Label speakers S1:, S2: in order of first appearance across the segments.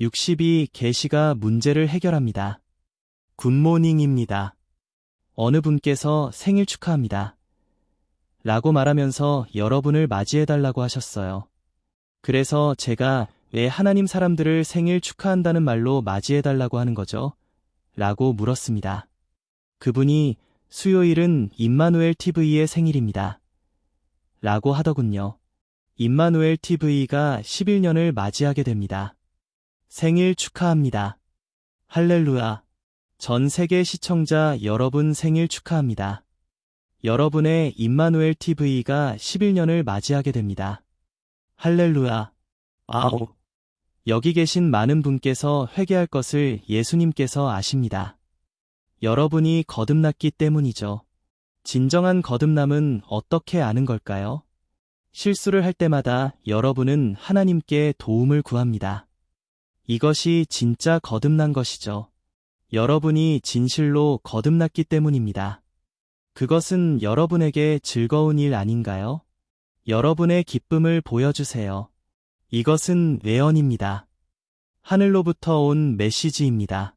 S1: 62. 계시가 문제를 해결합니다. 굿모닝입니다. 어느 분께서 생일 축하합니다. 라고 말하면서 여러분을 맞이해달라고 하셨어요. 그래서 제가 왜 하나님 사람들을 생일 축하한다는 말로 맞이해달라고 하는 거죠? 라고 물었습니다. 그분이 수요일은 임마누엘 TV의 생일입니다. 라고 하더군요. 임마누엘 TV가 11년을 맞이하게 됩니다. 생일 축하합니다. 할렐루야. 전 세계 시청자 여러분 생일 축하합니다. 여러분의 임마누엘 TV가 11년을 맞이하게 됩니다. 할렐루야. 아우. 여기 계신 많은 분께서 회개할 것을 예수님께서 아십니다. 여러분이 거듭났기 때문이죠. 진정한 거듭남은 어떻게 아는 걸까요? 실수를 할 때마다 여러분은 하나님께 도움을 구합니다. 이것이 진짜 거듭난 것이죠. 여러분이 진실로 거듭났기 때문입니다. 그것은 여러분에게 즐거운 일 아닌가요? 여러분의 기쁨을 보여주세요. 이것은 외언입니다. 하늘로부터 온 메시지입니다.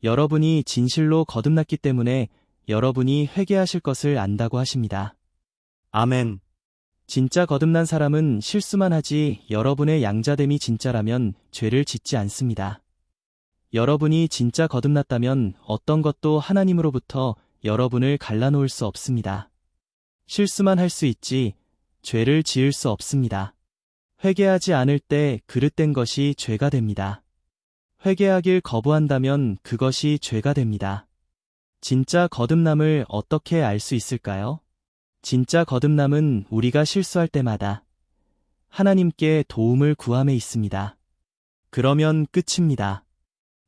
S1: 여러분이 진실로 거듭났기 때문에 여러분이 회개하실 것을 안다고 하십니다. 아멘. 진짜 거듭난 사람은 실수만 하지 여러분의 양자됨이 진짜라면 죄를 짓지 않습니다. 여러분이 진짜 거듭났다면 어떤 것도 하나님으로부터 여러분을 갈라놓을 수 없습니다. 실수만 할 수 있지 죄를 지을 수 없습니다. 회개하지 않을 때 그릇된 것이 죄가 됩니다. 회개하길 거부한다면 그것이 죄가 됩니다. 진짜 거듭남을 어떻게 알 수 있을까요? 진짜 거듭남은 우리가 실수할 때마다 하나님께 도움을 구함에 있습니다. 그러면 끝입니다.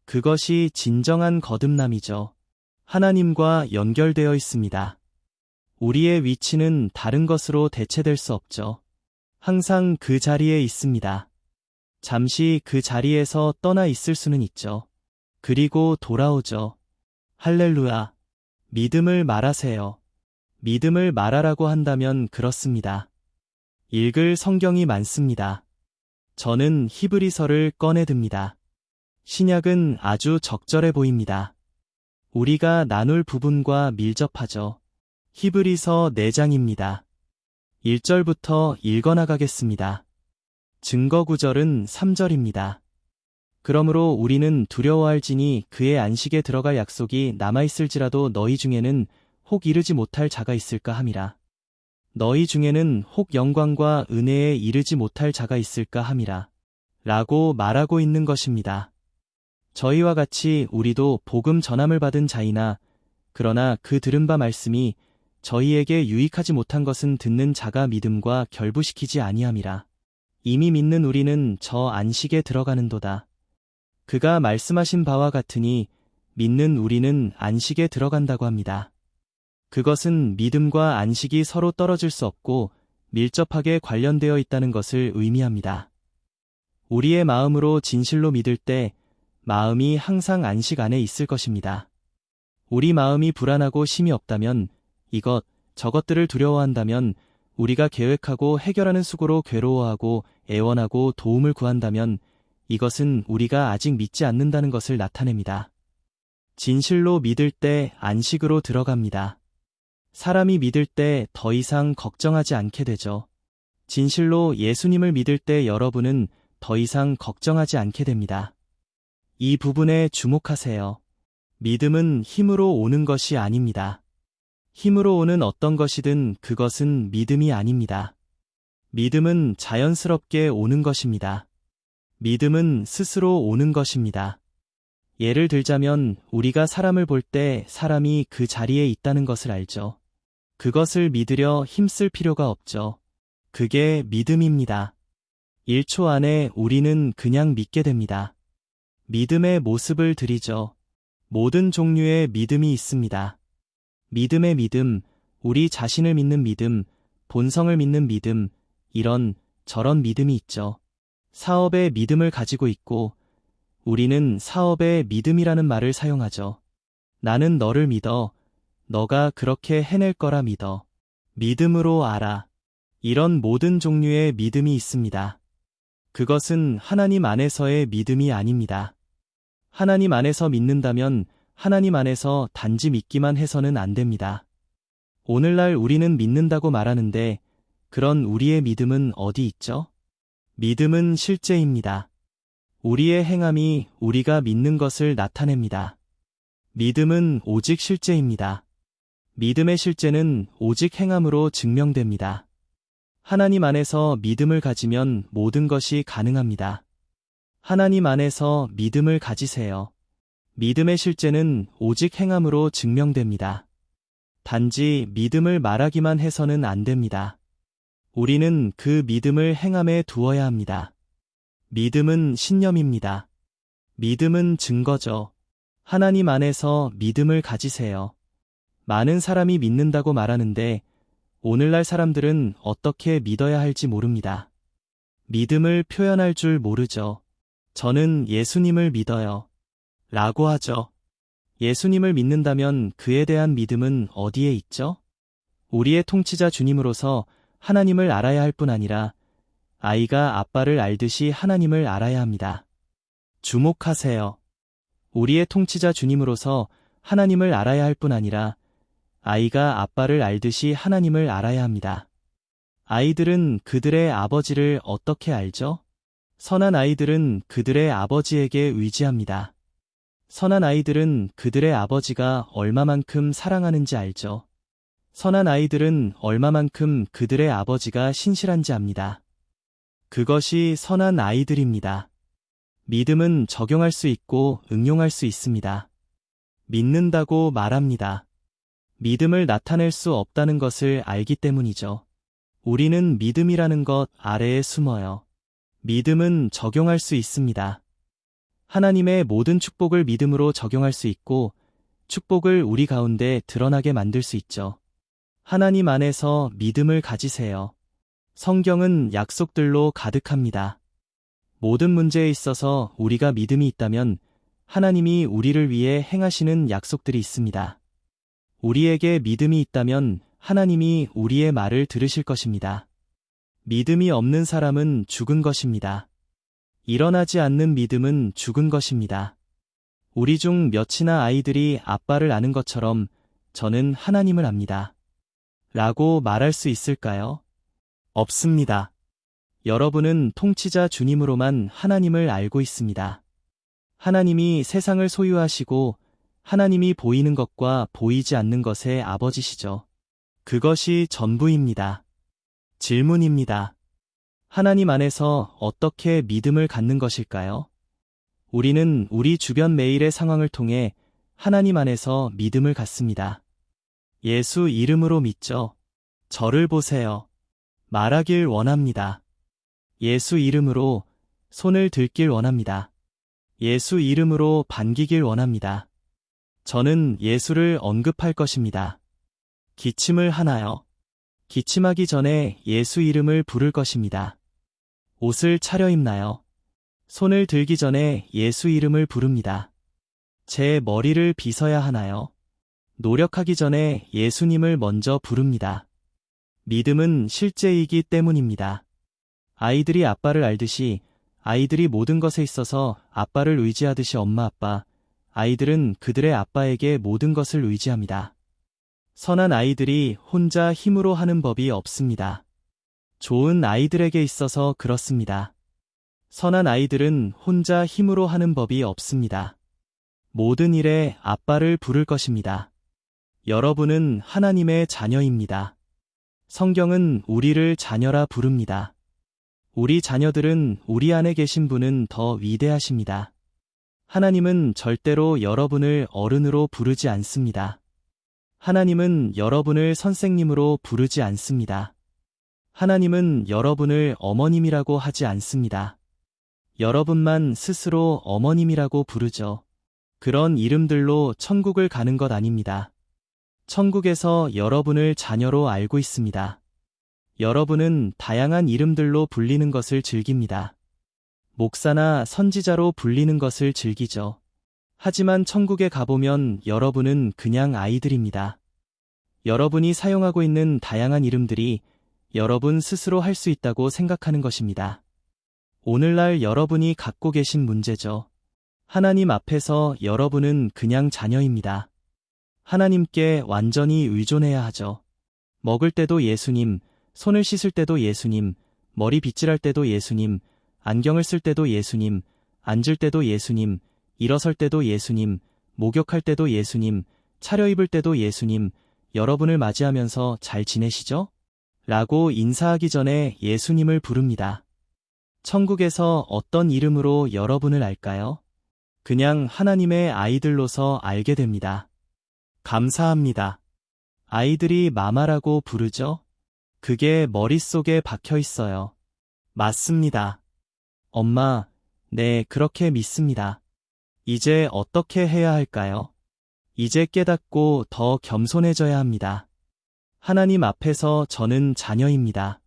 S1: 그것이 진정한 거듭남이죠. 하나님과 연결되어 있습니다. 우리의 위치는 다른 것으로 대체될 수 없죠. 항상 그 자리에 있습니다. 잠시 그 자리에서 떠나 있을 수는 있죠. 그리고 돌아오죠. 할렐루야. 믿음을 말하세요. 믿음을 말하라고 한다면 그렇습니다. 읽을 성경이 많습니다. 저는 히브리서를 꺼내듭니다. 신약은 아주 적절해 보입니다. 우리가 나눌 부분과 밀접하죠. 히브리서 4장입니다. 1절부터 읽어나가겠습니다. 증거 구절은 3절입니다. 그러므로 우리는 두려워할지니 그의 안식에 들어갈 약속이 남아있을지라도 너희 중에는 혹 이르지 못할 자가 있을까 함이라. 너희 중에는 혹 영광과 은혜에 이르지 못할 자가 있을까 함이라. 라고 말하고 있는 것입니다. 저희와 같이 우리도 복음 전함을 받은 자이나 그러나 그 들은 바 말씀이 저희에게 유익하지 못한 것은 듣는 자가 믿음과 결부시키지 아니함이라. 이미 믿는 우리는 저 안식에 들어가는도다. 그가 말씀하신 바와 같으니 믿는 우리는 안식에 들어간다고 합니다. 그것은 믿음과 안식이 서로 떨어질 수 없고 밀접하게 관련되어 있다는 것을 의미합니다. 우리의 마음으로 진실로 믿을 때 마음이 항상 안식 안에 있을 것입니다. 우리 마음이 불안하고 쉼이 없다면 이것, 저것들을 두려워한다면 우리가 계획하고 해결하는 수고로 괴로워하고 애원하고 도움을 구한다면 이것은 우리가 아직 믿지 않는다는 것을 나타냅니다. 진실로 믿을 때 안식으로 들어갑니다. 사람이 믿을 때 더 이상 걱정하지 않게 되죠. 진실로 예수님을 믿을 때 여러분은 더 이상 걱정하지 않게 됩니다. 이 부분에 주목하세요. 믿음은 힘으로 오는 것이 아닙니다. 힘으로 오는 어떤 것이든 그것은 믿음이 아닙니다. 믿음은 자연스럽게 오는 것입니다. 믿음은 스스로 오는 것입니다. 예를 들자면 우리가 사람을 볼 때 사람이 그 자리에 있다는 것을 알죠. 그것을 믿으려 힘쓸 필요가 없죠. 그게 믿음입니다. 1초 안에 우리는 그냥 믿게 됩니다. 믿음의 모습을 드리죠. 모든 종류의 믿음이 있습니다. 믿음의 믿음, 우리 자신을 믿는 믿음, 본성을 믿는 믿음, 이런 저런 믿음이 있죠. 사업의 믿음을 가지고 있고 우리는 사업의 믿음이라는 말을 사용하죠. 나는 너를 믿어. 너가 그렇게 해낼 거라 믿어. 믿음으로 알아. 이런 모든 종류의 믿음이 있습니다. 그것은 하나님 안에서의 믿음이 아닙니다. 하나님 안에서 믿는다면 하나님 안에서 단지 믿기만 해서는 안 됩니다. 오늘날 우리는 믿는다고 말하는데 그런 우리의 믿음은 어디 있죠? 믿음은 실제입니다. 우리의 행함이 우리가 믿는 것을 나타냅니다. 믿음은 오직 실제입니다. 믿음의 실제는 오직 행함으로 증명됩니다. 하나님 안에서 믿음을 가지면 모든 것이 가능합니다. 하나님 안에서 믿음을 가지세요. 믿음의 실제는 오직 행함으로 증명됩니다. 단지 믿음을 말하기만 해서는 안 됩니다. 우리는 그 믿음을 행함에 두어야 합니다. 믿음은 신념입니다. 믿음은 증거죠. 하나님 안에서 믿음을 가지세요. 많은 사람이 믿는다고 말하는데 오늘날 사람들은 어떻게 믿어야 할지 모릅니다. 믿음을 표현할 줄 모르죠. 저는 예수님을 믿어요. 라고 하죠. 예수님을 믿는다면 그에 대한 믿음은 어디에 있죠? 우리의 통치자 주님으로서 하나님을 알아야 할 뿐 아니라 아이가 아빠를 알듯이 하나님을 알아야 합니다. 주목하세요. 우리의 통치자 주님으로서 하나님을 알아야 할 뿐 아니라 아이가 아빠를 알듯이 하나님을 알아야 합니다. 아이들은 그들의 아버지를 어떻게 알죠? 선한 아이들은 그들의 아버지에게 의지합니다. 선한 아이들은 그들의 아버지가 얼마만큼 사랑하는지 알죠. 선한 아이들은 얼마만큼 그들의 아버지가 신실한지 압니다. 그것이 선한 아이들입니다. 믿음은 적용할 수 있고 응용할 수 있습니다. 믿는다고 말합니다. 믿음을 나타낼 수 없다는 것을 알기 때문이죠. 우리는 믿음이라는 것 아래에 숨어요. 믿음은 적용할 수 있습니다. 하나님의 모든 축복을 믿음으로 적용할 수 있고 축복을 우리 가운데 드러나게 만들 수 있죠. 하나님 안에서 믿음을 가지세요. 성경은 약속들로 가득합니다. 모든 문제에 있어서 우리가 믿음이 있다면 하나님이 우리를 위해 행하시는 약속들이 있습니다. 우리에게 믿음이 있다면 하나님이 우리의 말을 들으실 것입니다. 믿음이 없는 사람은 죽은 것입니다. 일어나지 않는 믿음은 죽은 것입니다. 우리 중 몇이나 아이들이 아빠를 아는 것처럼 저는 하나님을 압니다. 라고 말할 수 있을까요? 없습니다. 여러분은 통치자 주님으로만 하나님을 알고 있습니다. 하나님이 세상을 소유하시고 하나님이 보이는 것과 보이지 않는 것의 아버지시죠. 그것이 전부입니다. 질문입니다. 하나님 안에서 어떻게 믿음을 갖는 것일까요? 우리는 우리 주변 매일의 상황을 통해 하나님 안에서 믿음을 갖습니다. 예수 이름으로 믿죠. 저를 보세요. 말하길 원합니다. 예수 이름으로 손을 들길 원합니다. 예수 이름으로 반기길 원합니다. 저는 예수를 언급할 것입니다. 기침을 하나요? 기침하기 전에 예수 이름을 부를 것입니다. 옷을 차려입나요? 손을 들기 전에 예수 이름을 부릅니다. 제 머리를 빗어야 하나요? 노력하기 전에 예수님을 먼저 부릅니다. 믿음은 실제이기 때문입니다. 아이들이 아빠를 알듯이 아이들이 모든 것에 있어서 아빠를 의지하듯이 엄마 아빠, 아이들은 그들의 아빠에게 모든 것을 의지합니다. 선한 아이들이 혼자 힘으로 하는 법이 없습니다. 좋은 아이들에게 있어서 그렇습니다. 선한 아이들은 혼자 힘으로 하는 법이 없습니다. 모든 일에 아빠를 부를 것입니다. 여러분은 하나님의 자녀입니다. 성경은 우리를 자녀라 부릅니다. 우리 자녀들은 우리 안에 계신 분은 더 위대하십니다. 하나님은 절대로 여러분을 어른으로 부르지 않습니다. 하나님은 여러분을 선생님으로 부르지 않습니다. 하나님은 여러분을 어머님이라고 하지 않습니다. 여러분만 스스로 어머님이라고 부르죠. 그런 이름들로 천국을 가는 것 아닙니다. 천국에서 여러분을 자녀로 알고 있습니다. 여러분은 다양한 이름들로 불리는 것을 즐깁니다. 목사나 선지자로 불리는 것을 즐기죠. 하지만 천국에 가보면 여러분은 그냥 아이들입니다. 여러분이 사용하고 있는 다양한 이름들이 여러분 스스로 할 수 있다고 생각하는 것입니다. 오늘날 여러분이 갖고 계신 문제죠. 하나님 앞에서 여러분은 그냥 자녀입니다. 하나님께 완전히 의존해야 하죠. 먹을 때도 예수님, 손을 씻을 때도 예수님, 머리 빗질할 때도 예수님, 안경을 쓸 때도 예수님, 앉을 때도 예수님, 일어설 때도 예수님, 목욕할 때도 예수님, 차려입을 때도 예수님, 여러분을 맞이하면서 잘 지내시죠? 라고 인사하기 전에 예수님을 부릅니다. 천국에서 어떤 이름으로 여러분을 알까요? 그냥 하나님의 아이들로서 알게 됩니다. 감사합니다. 아이들이 마마라고 부르죠? 그게 머릿속에 박혀 있어요. 맞습니다. 엄마, 네, 그렇게 믿습니다. 이제 어떻게 해야 할까요? 이제 깨닫고 더 겸손해져야 합니다. 하나님 앞에서 저는 자녀입니다.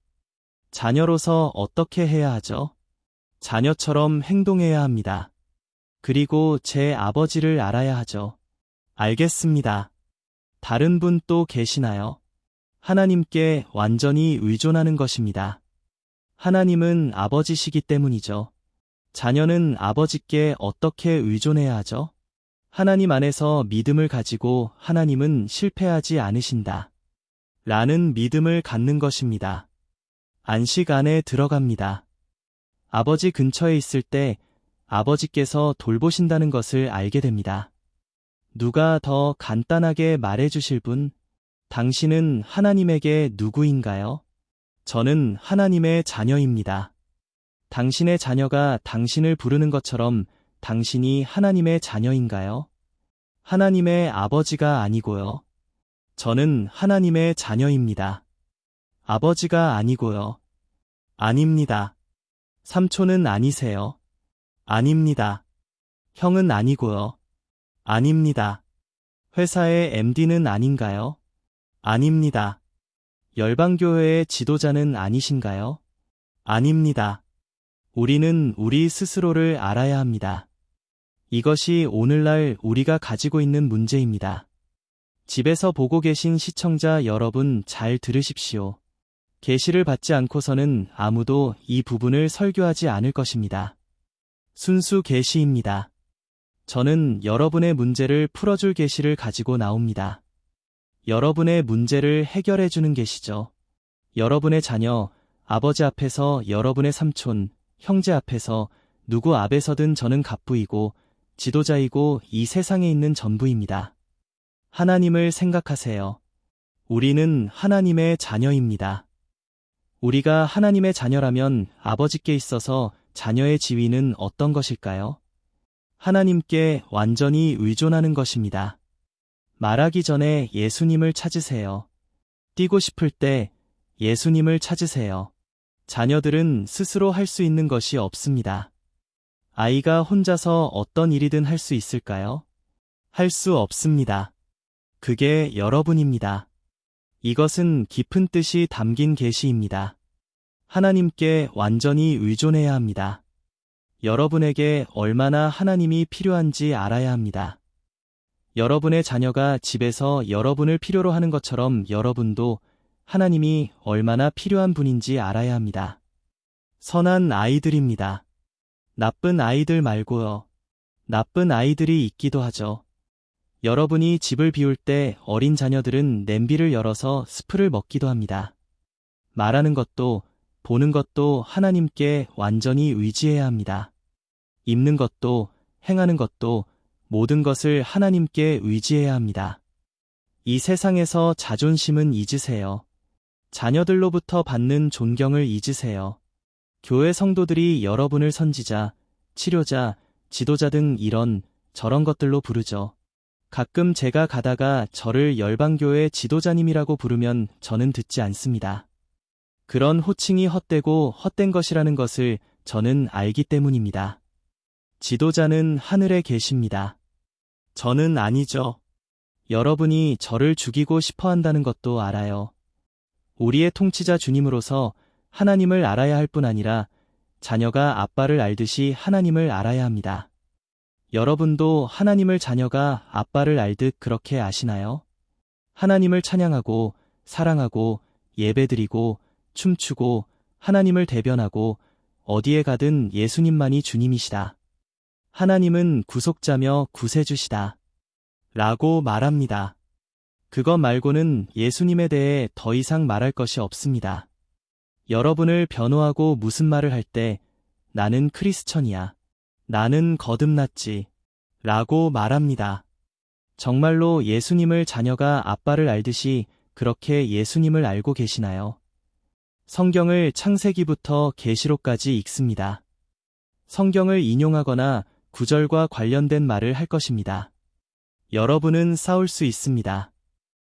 S1: 자녀로서 어떻게 해야 하죠? 자녀처럼 행동해야 합니다. 그리고 제 아버지를 알아야 하죠. 알겠습니다. 다른 분 또 계시나요? 하나님께 완전히 의존하는 것입니다. 하나님은 아버지시기 때문이죠. 자녀는 아버지께 어떻게 의존해야 하죠? 하나님 안에서 믿음을 가지고 하나님은 실패하지 않으신다. 라는 믿음을 갖는 것입니다. 안식 안에 들어갑니다. 아버지 근처에 있을 때 아버지께서 돌보신다는 것을 알게 됩니다. 누가 더 간단하게 말해 주실 분? 당신은 하나님에게 누구인가요? 저는 하나님의 자녀입니다. 당신의 자녀가 당신을 부르는 것처럼 당신이 하나님의 자녀인가요? 하나님의 아버지가 아니고요. 저는 하나님의 자녀입니다. 아버지가 아니고요. 아닙니다. 삼촌은 아니세요. 아닙니다. 형은 아니고요. 아닙니다. 회사의 MD는 아닌가요? 아닙니다. 열방교회의 지도자는 아니신가요? 아닙니다. 우리는 우리 스스로를 알아야 합니다. 이것이 오늘날 우리가 가지고 있는 문제입니다. 집에서 보고 계신 시청자 여러분 잘 들으십시오. 계시를 받지 않고서는 아무도 이 부분을 설교하지 않을 것입니다. 순수 계시입니다. 저는 여러분의 문제를 풀어줄 계시를 가지고 나옵니다. 여러분의 문제를 해결해 주는 계시죠. 여러분의 자녀, 아버지 앞에서 여러분의 삼촌, 형제 앞에서 누구 앞에서든 저는 갑부이고 지도자이고 이 세상에 있는 전부입니다. 하나님을 생각하세요. 우리는 하나님의 자녀입니다. 우리가 하나님의 자녀라면 아버지께 있어서 자녀의 지위는 어떤 것일까요? 하나님께 완전히 의존하는 것입니다. 말하기 전에 예수님을 찾으세요. 뛰고 싶을 때 예수님을 찾으세요. 자녀들은 스스로 할 수 있는 것이 없습니다. 아이가 혼자서 어떤 일이든 할 수 있을까요? 할 수 없습니다. 그게 여러분입니다. 이것은 깊은 뜻이 담긴 계시입니다. 하나님께 완전히 의존해야 합니다. 여러분에게 얼마나 하나님이 필요한지 알아야 합니다. 여러분의 자녀가 집에서 여러분을 필요로 하는 것처럼 여러분도 하나님이 얼마나 필요한 분인지 알아야 합니다. 선한 아이들입니다. 나쁜 아이들 말고요. 나쁜 아이들이 있기도 하죠. 여러분이 집을 비울 때 어린 자녀들은 냄비를 열어서 스프를 먹기도 합니다. 말하는 것도 보는 것도 하나님께 완전히 의지해야 합니다. 입는 것도 행하는 것도 모든 것을 하나님께 의지해야 합니다. 이 세상에서 자존심은 잊으세요. 자녀들로부터 받는 존경을 잊으세요. 교회 성도들이 여러분을 선지자, 치료자, 지도자 등 이런 저런 것들로 부르죠. 가끔 제가 가다가 저를 열방교회 지도자님이라고 부르면 저는 듣지 않습니다. 그런 호칭이 헛되고 헛된 것이라는 것을 저는 알기 때문입니다. 지도자는 하늘에 계십니다. 저는 아니죠. 여러분이 저를 죽이고 싶어 한다는 것도 알아요. 우리의 통치자 주님으로서 하나님을 알아야 할 뿐 아니라 자녀가 아빠를 알듯이 하나님을 알아야 합니다. 여러분도 하나님을 자녀가 아빠를 알듯 그렇게 아시나요? 하나님을 찬양하고 사랑하고 예배드리고 춤추고 하나님을 대변하고 어디에 가든 예수님만이 주님이시다. 하나님은 구속자며 구세주시다. 라고 말합니다. 그것 말고는 예수님에 대해 더 이상 말할 것이 없습니다. 여러분을 변호하고 무슨 말을 할 때 나는 크리스천이야. 나는 거듭났지. 라고 말합니다. 정말로 예수님을 자녀가 아빠를 알듯이 그렇게 예수님을 알고 계시나요? 성경을 창세기부터 계시록까지 읽습니다. 성경을 인용하거나 구절과 관련된 말을 할 것입니다. 여러분은 싸울 수 있습니다.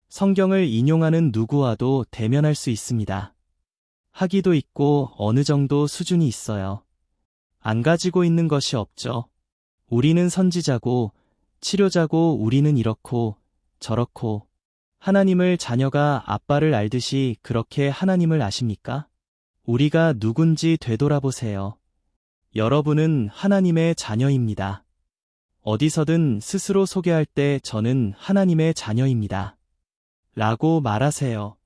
S1: 성경을 인용하는 누구와도 대면할 수 있습니다. 학위도 있고 어느 정도 수준이 있어요. 안 가지고 있는 것이 없죠. 우리는 선지자고 치료자고 우리는 이렇고 저렇고 하나님을 자녀가 아빠를 알듯이 그렇게 하나님을 아십니까? 우리가 누군지 되돌아보세요. 여러분은 하나님의 자녀입니다. 어디서든 스스로 소개할 때 저는 하나님의 자녀입니다. 라고 말하세요.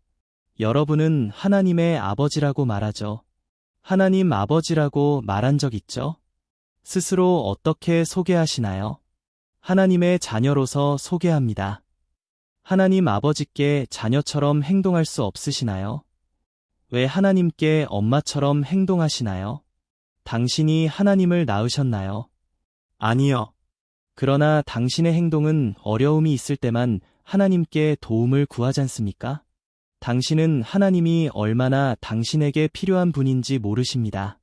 S1: 여러분은 하나님의 아버지라고 말하죠. 하나님 아버지라고 말한 적 있죠? 스스로 어떻게 소개하시나요? 하나님의 자녀로서 소개합니다. 하나님 아버지께 자녀처럼 행동할 수 없으시나요? 왜 하나님께 엄마처럼 행동하시나요? 당신이 하나님을 낳으셨나요? 아니요. 그러나 당신의 행동은 어려움이 있을 때만 하나님께 도움을 구하지 않습니까? 당신은 하나님이 얼마나 당신에게 필요한 분인지 모르십니다.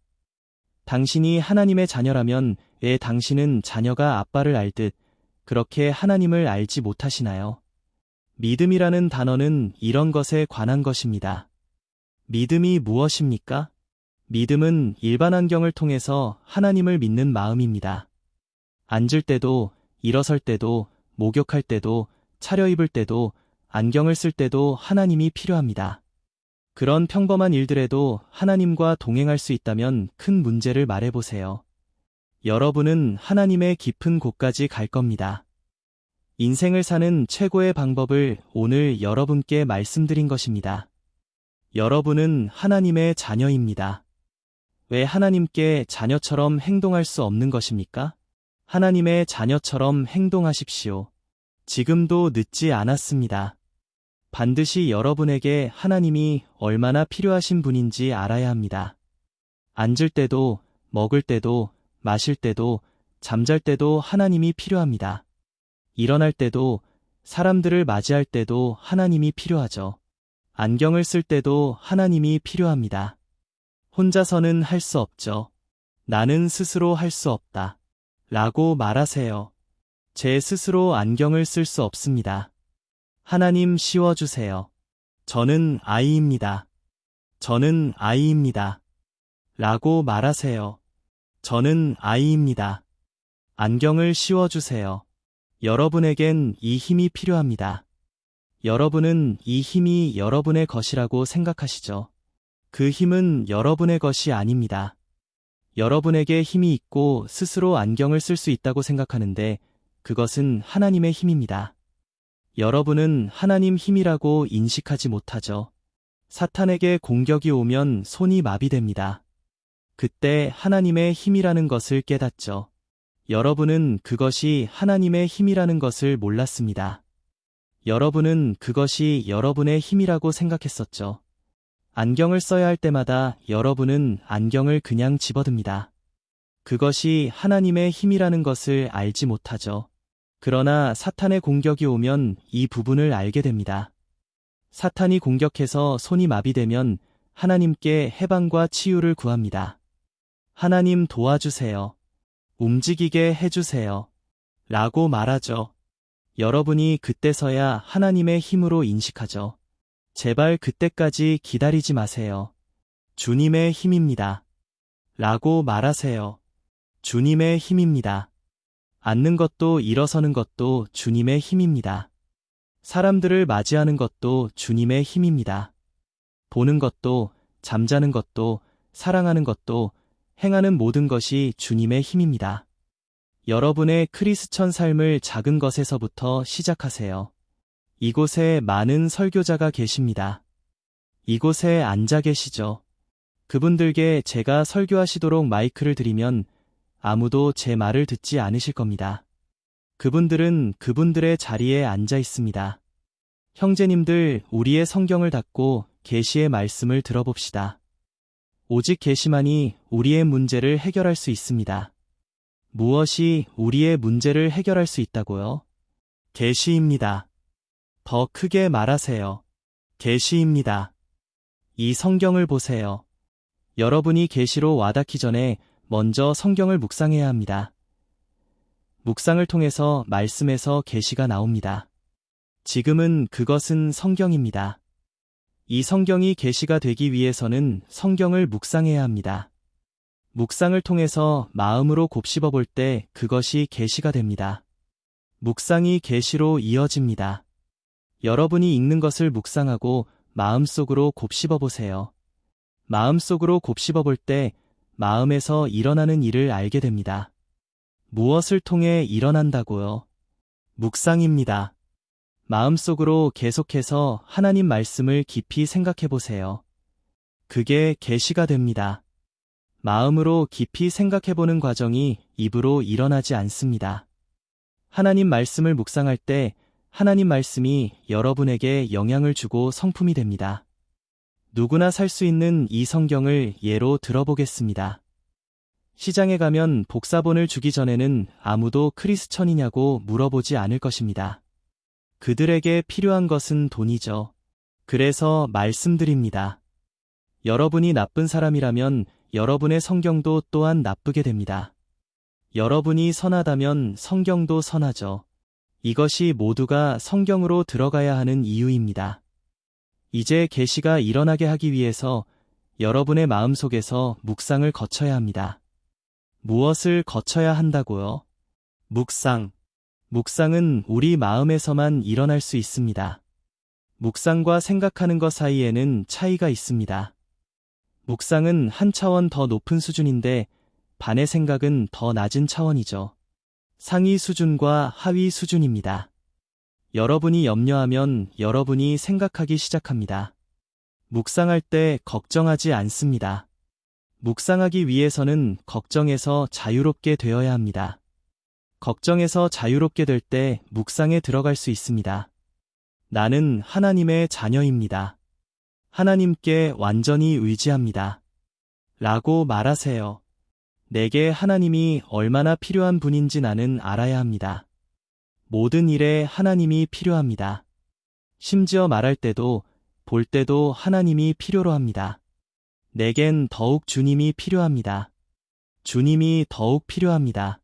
S1: 당신이 하나님의 자녀라면 왜 당신은 자녀가 아빠를 알듯 그렇게 하나님을 알지 못하시나요? 믿음이라는 단어는 이런 것에 관한 것입니다. 믿음이 무엇입니까? 믿음은 일반 환경을 통해서 하나님을 믿는 마음입니다. 앉을 때도, 일어설 때도, 목욕할 때도, 차려입을 때도, 안경을 쓸 때도 하나님이 필요합니다. 그런 평범한 일들에도 하나님과 동행할 수 있다면 큰 문제를 말해보세요. 여러분은 하나님의 깊은 곳까지 갈 겁니다. 인생을 사는 최고의 방법을 오늘 여러분께 말씀드린 것입니다. 여러분은 하나님의 자녀입니다. 왜 하나님께 자녀처럼 행동할 수 없는 것입니까? 하나님의 자녀처럼 행동하십시오. 지금도 늦지 않았습니다. 반드시 여러분에게 하나님이 얼마나 필요하신 분인지 알아야 합니다. 앉을 때도, 먹을 때도, 마실 때도, 잠잘 때도 하나님이 필요합니다. 일어날 때도, 사람들을 맞이할 때도 하나님이 필요하죠. 안경을 쓸 때도 하나님이 필요합니다. 혼자서는 할 수 없죠. 나는 스스로 할 수 없다. 라고 말하세요. 제 스스로 안경을 쓸 수 없습니다. 하나님 씌워주세요. 저는 아이입니다. 저는 아이입니다. 라고 말하세요. 저는 아이입니다. 안경을 씌워주세요. 여러분에겐 이 힘이 필요합니다. 여러분은 이 힘이 여러분의 것이라고 생각하시죠? 그 힘은 여러분의 것이 아닙니다. 여러분에게 힘이 있고 스스로 안경을 쓸 수 있다고 생각하는데 그것은 하나님의 힘입니다. 여러분은 하나님 힘이라고 인식하지 못하죠. 사탄에게 공격이 오면 손이 마비됩니다. 그때 하나님의 힘이라는 것을 깨닫죠. 여러분은 그것이 하나님의 힘이라는 것을 몰랐습니다. 여러분은 그것이 여러분의 힘이라고 생각했었죠. 안경을 써야 할 때마다 여러분은 안경을 그냥 집어듭니다. 그것이 하나님의 힘이라는 것을 알지 못하죠. 그러나 사탄의 공격이 오면 이 부분을 알게 됩니다. 사탄이 공격해서 손이 마비되면 하나님께 해방과 치유를 구합니다. 하나님 도와주세요. 움직이게 해주세요. 라고 말하죠. 여러분이 그때서야 하나님의 힘으로 인식하죠. 제발 그때까지 기다리지 마세요. 주님의 힘입니다. 라고 말하세요. 주님의 힘입니다. 앉는 것도 일어서는 것도 주님의 힘입니다. 사람들을 맞이하는 것도 주님의 힘입니다. 보는 것도, 잠자는 것도, 사랑하는 것도, 행하는 모든 것이 주님의 힘입니다. 여러분의 크리스천 삶을 작은 것에서부터 시작하세요. 이곳에 많은 설교자가 계십니다. 이곳에 앉아 계시죠. 그분들께 제가 설교하시도록 마이크를 드리면 아무도 제 말을 듣지 않으실 겁니다. 그분들은 그분들의 자리에 앉아 있습니다. 형제님들, 우리의 성경을 닫고 계시의 말씀을 들어봅시다. 오직 계시만이 우리의 문제를 해결할 수 있습니다. 무엇이 우리의 문제를 해결할 수 있다고요? 계시입니다. 더 크게 말하세요. 계시입니다. 이 성경을 보세요. 여러분이 계시로 와닿기 전에 먼저 성경을 묵상해야 합니다. 묵상을 통해서 말씀에서 계시가 나옵니다. 지금은 그것은 성경입니다. 이 성경이 계시가 되기 위해서는 성경을 묵상해야 합니다. 묵상을 통해서 마음으로 곱씹어 볼 때 그것이 계시가 됩니다. 묵상이 계시로 이어집니다. 여러분이 읽는 것을 묵상하고 마음속으로 곱씹어 보세요. 마음속으로 곱씹어 볼 때 마음에서 일어나는 일을 알게 됩니다. 무엇을 통해 일어난다고요? 묵상입니다. 마음속으로 계속해서 하나님 말씀을 깊이 생각해 보세요. 그게 계시가 됩니다. 마음으로 깊이 생각해 보는 과정이 입으로 일어나지 않습니다. 하나님 말씀을 묵상할 때 하나님 말씀이 여러분에게 영향을 주고 성품이 됩니다. 누구나 살 수 있는 이 성경을 예로 들어보겠습니다. 시장에 가면 복사본을 주기 전에는 아무도 크리스천이냐고 물어보지 않을 것입니다. 그들에게 필요한 것은 돈이죠. 그래서 말씀드립니다. 여러분이 나쁜 사람이라면 여러분의 성경도 또한 나쁘게 됩니다. 여러분이 선하다면 성경도 선하죠. 이것이 모두가 성경으로 들어가야 하는 이유입니다. 이제 계시가 일어나게 하기 위해서 여러분의 마음속에서 묵상을 거쳐야 합니다. 무엇을 거쳐야 한다고요? 묵상. 묵상은 우리 마음에서만 일어날 수 있습니다. 묵상과 생각하는 것 사이에는 차이가 있습니다. 묵상은 한 차원 더 높은 수준인데 반의 생각은 더 낮은 차원이죠. 상위 수준과 하위 수준입니다. 여러분이 염려하면 여러분이 생각하기 시작합니다. 묵상할 때 걱정하지 않습니다. 묵상하기 위해서는 걱정에서 자유롭게 되어야 합니다. 걱정에서 자유롭게 될 때 묵상에 들어갈 수 있습니다. 나는 하나님의 자녀입니다. 하나님께 완전히 의지합니다. 라고 말하세요. 내게 하나님이 얼마나 필요한 분인지 나는 알아야 합니다. 모든 일에 하나님이 필요합니다. 심지어 말할 때도 볼 때도 하나님이 필요로 합니다. 내겐 더욱 주님이 필요합니다. 주님이 더욱 필요합니다.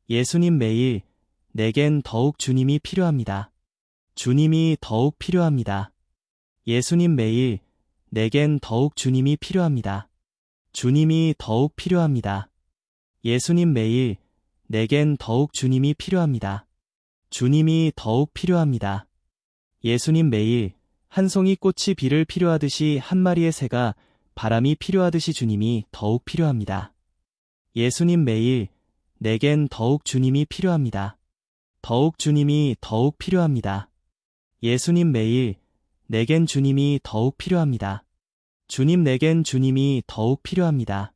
S1: 예수님 매일 내겐 더욱 주님이 필요합니다. 주님이 더욱 필요합니다. 예수님 매일 내겐 더욱 주님이 필요합니다. 주님이 더욱 필요합니다. 예수님 매일 내겐 더욱 주님이 필요합니다. 주님이 더욱 필요합니다. 예수님 매일 한 송이 꽃이 비를 필요하듯이 한 마리의 새가 바람이 필요하듯이 주님이 더욱 필요합니다. 예수님 매일 내겐 더욱 주님이 필요합니다. 더욱 주님이 더욱 필요합니다. 예수님 매일 내겐 주님이 더욱 필요합니다. 주님 내겐 주님이 더욱 필요합니다.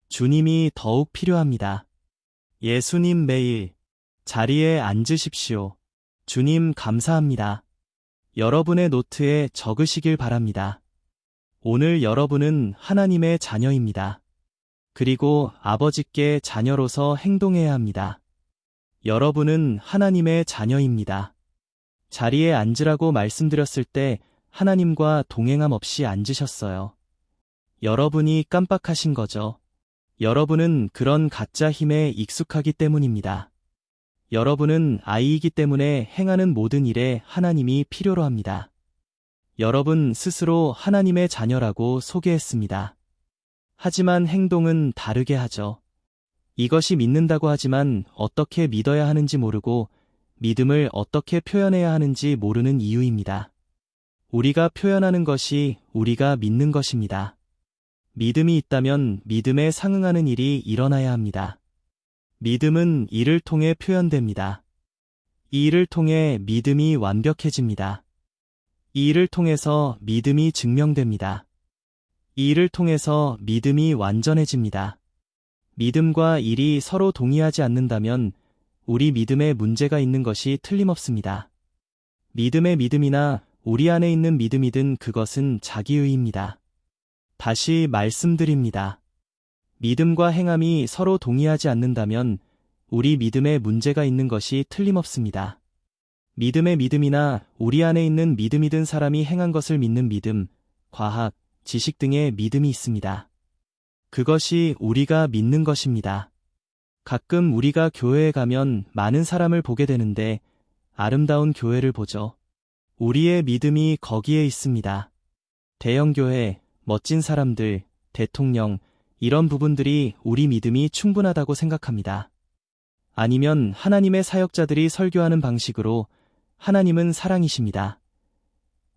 S1: 주님이 더욱 필요합니다. 예수님 매일 자리에 앉으십시오. 주님 감사합니다. 여러분의 노트에 적으시길 바랍니다. 오늘 여러분은 하나님의 자녀입니다. 그리고 아버지께 자녀로서 행동해야 합니다. 여러분은 하나님의 자녀입니다. 자리에 앉으라고 말씀드렸을 때 하나님과 동행함 없이 앉으셨어요. 여러분이 깜빡하신 거죠. 여러분은 그런 가짜 힘에 익숙하기 때문입니다. 여러분은 아이이기 때문에 행하는 모든 일에 하나님이 필요로 합니다. 여러분 스스로 하나님의 자녀라고 소개했습니다. 하지만 행동은 다르게 하죠. 이것이 믿는다고 하지만 어떻게 믿어야 하는지 모르고 믿음을 어떻게 표현해야 하는지 모르는 이유입니다. 우리가 표현하는 것이 우리가 믿는 것입니다. 믿음이 있다면 믿음에 상응하는 일이 일어나야 합니다. 믿음은 일을 통해 표현됩니다. 이 일을 통해 믿음이 완벽해집니다. 이 일을 통해서 믿음이 증명됩니다. 이 일을 통해서 믿음이 완전해집니다. 믿음과 일이 서로 동의하지 않는다면 우리 믿음에 문제가 있는 것이 틀림없습니다. 믿음의 믿음이나 우리 안에 있는 믿음이든 그것은 자기의입니다. 다시 말씀드립니다. 믿음과 행함이 서로 동의하지 않는다면 우리 믿음에 문제가 있는 것이 틀림없습니다. 믿음의 믿음이나 우리 안에 있는 믿음이든 사람이 행한 것을 믿는 믿음, 과학, 지식 등의 믿음이 있습니다. 그것이 우리가 믿는 것입니다. 가끔 우리가 교회에 가면 많은 사람을 보게 되는데 아름다운 교회를 보죠. 우리의 믿음이 거기에 있습니다. 대형교회, 멋진 사람들, 대통령, 이런 부분들이 우리 믿음이 충분하다고 생각합니다. 아니면 하나님의 사역자들이 설교하는 방식으로 하나님은 사랑이십니다.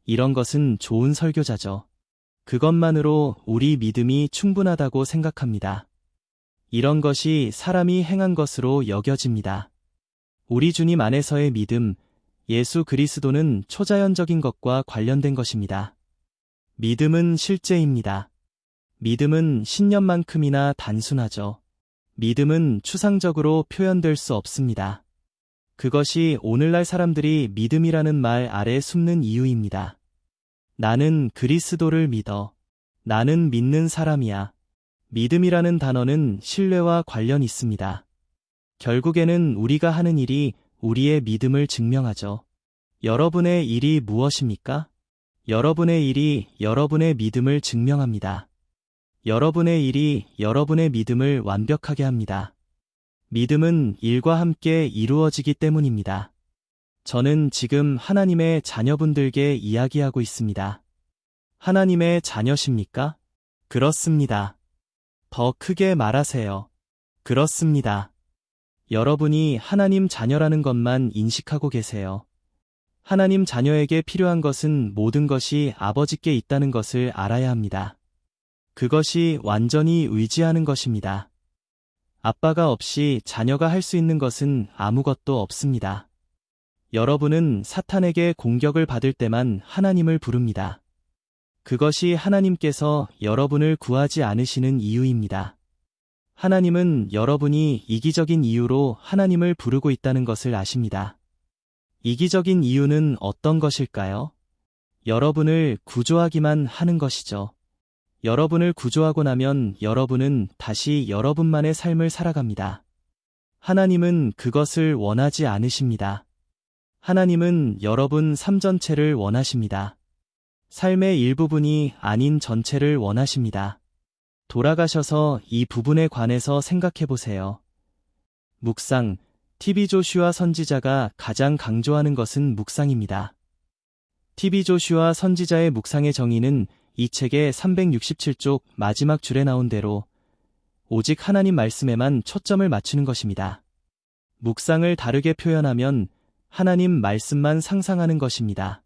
S1: 이런 것은 좋은 설교자죠. 그것만으로 우리 믿음이 충분하다고 생각합니다. 이런 것이 사람이 행한 것으로 여겨집니다. 우리 주님 안에서의 믿음, 예수 그리스도는 초자연적인 것과 관련된 것입니다. 믿음은 실제입니다. 믿음은 신념만큼이나 단순하죠. 믿음은 추상적으로 표현될 수 없습니다. 그것이 오늘날 사람들이 믿음이라는 말 아래 숨는 이유입니다. 나는 그리스도를 믿어. 나는 믿는 사람이야. 믿음이라는 단어는 신뢰와 관련이 있습니다. 결국에는 우리가 하는 일이 우리의 믿음을 증명하죠. 여러분의 일이 무엇입니까? 여러분의 일이 여러분의 믿음을 증명합니다. 여러분의 일이 여러분의 믿음을 완벽하게 합니다. 믿음은 일과 함께 이루어지기 때문입니다. 저는 지금 하나님의 자녀분들께 이야기하고 있습니다. 하나님의 자녀십니까? 그렇습니다. 더 크게 말하세요. 그렇습니다. 여러분이 하나님 자녀라는 것만 인식하고 계세요. 하나님 자녀에게 필요한 것은 모든 것이 아버지께 있다는 것을 알아야 합니다. 그것이 완전히 의지하는 것입니다. 아빠가 없이 자녀가 할 수 있는 것은 아무것도 없습니다. 여러분은 사탄에게 공격을 받을 때만 하나님을 부릅니다. 그것이 하나님께서 여러분을 구하지 않으시는 이유입니다. 하나님은 여러분이 이기적인 이유로 하나님을 부르고 있다는 것을 아십니다. 이기적인 이유는 어떤 것일까요? 여러분을 구조하기만 하는 것이죠. 여러분을 구조하고 나면 여러분은 다시 여러분만의 삶을 살아갑니다. 하나님은 그것을 원하지 않으십니다. 하나님은 여러분 삶 전체를 원하십니다. 삶의 일부분이 아닌 전체를 원하십니다. 돌아가셔서 이 부분에 관해서 생각해 보세요. 묵상, TV 조슈아 선지자가 가장 강조하는 것은 묵상입니다. TV 조슈아 선지자의 묵상의 정의는 이 책의 367쪽 마지막 줄에 나온 대로 오직 하나님 말씀에만 초점을 맞추는 것입니다. 묵상을 다르게 표현하면 하나님 말씀만 상상하는 것입니다.